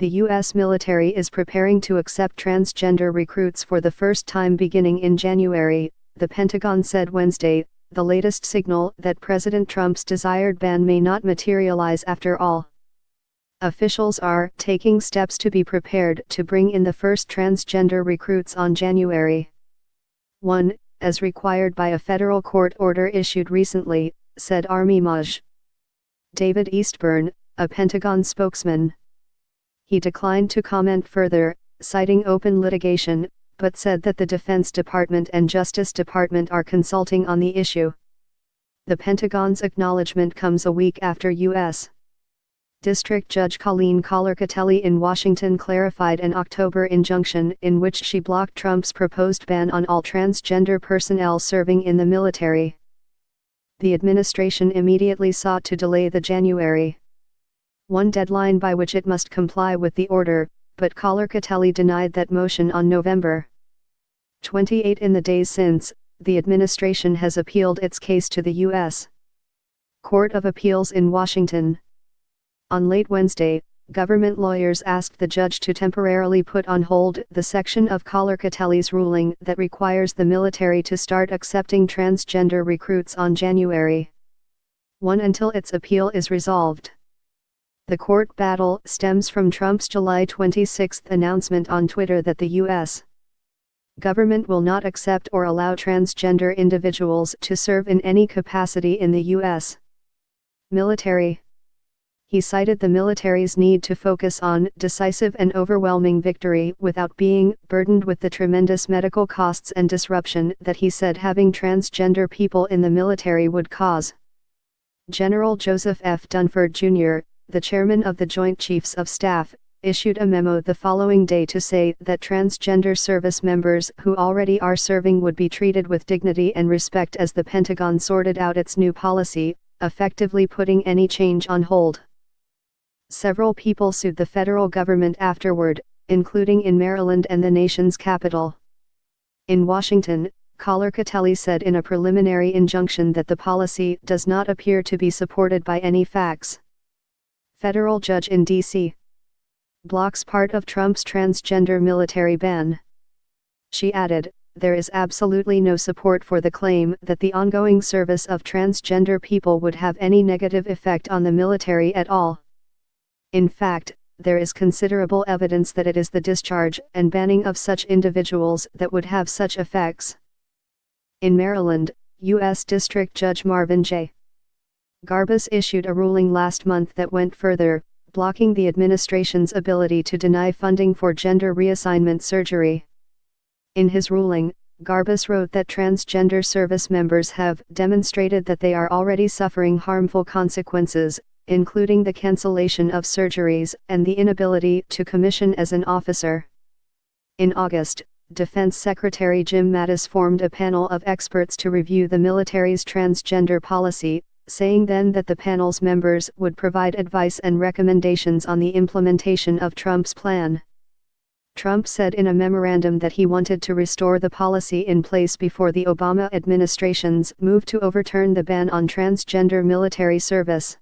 the U.S. military is preparing to accept transgender recruits for the first time beginning in January, the Pentagon said Wednesday, the latest signal that President Trump's desired ban may not materialize after all. Officials are taking steps to be prepared to bring in the first transgender recruits on January 1, as required by a federal court order issued recently, said Army Maj. David Eastburn, a Pentagon spokesman. He declined to comment further, citing open litigation, but said that the Defense Department and Justice Department are consulting on the issue. The Pentagon's acknowledgement comes a week after U.S. District Judge Colleen Kollar-Kotelly in Washington clarified an October injunction in which she blocked Trump's proposed ban on all transgender personnel serving in the military. The administration immediately sought to delay the January 1 deadline by which it must comply with the order, but Kollar-Kotelly denied that motion on November 28. In the days since, the administration has appealed its case to the U.S. Court of Appeals in Washington. On late Wednesday, government lawyers asked the judge to temporarily put on hold the section of Kollar-Kotelly's ruling that requires the military to start accepting transgender recruits on January 1 until its appeal is resolved. The court battle stems from Trump's July 26 announcement on Twitter that the U.S. government will not accept or allow transgender individuals to serve in any capacity in the U.S. military. He cited the military's need to focus on decisive and overwhelming victory without being burdened with the tremendous medical costs and disruption that he said having transgender people in the military would cause. General Joseph F. Dunford, Jr., the chairman of the Joint Chiefs of Staff, issued a memo the following day to say that transgender service members who already are serving would be treated with dignity and respect as the Pentagon sorted out its new policy, effectively putting any change on hold. Several people sued the federal government afterward, including in Maryland and the nation's capital. In Washington, Kollar-Kotelly said in a preliminary injunction that the policy does not appear to be supported by any facts. Federal judge in D.C. blocks part of Trump's transgender military ban. She added, "There is absolutely no support for the claim that the ongoing service of transgender people would have any negative effect on the military at all. In fact, there is considerable evidence that it is the discharge and banning of such individuals that would have such effects." In Maryland, U.S. District Judge Marvin J. Garbus issued a ruling last month that went further, blocking the administration's ability to deny funding for gender reassignment surgery. In his ruling, Garbus wrote that transgender service members have demonstrated that they are already suffering harmful consequences, including the cancellation of surgeries and the inability to commission as an officer. In August, Defense Secretary Jim Mattis formed a panel of experts to review the military's transgender policy, saying then that the panel's members would provide advice and recommendations on the implementation of Trump's plan. Trump said in a memorandum that he wanted to restore the policy in place before the Obama administration's move to overturn the ban on transgender military service.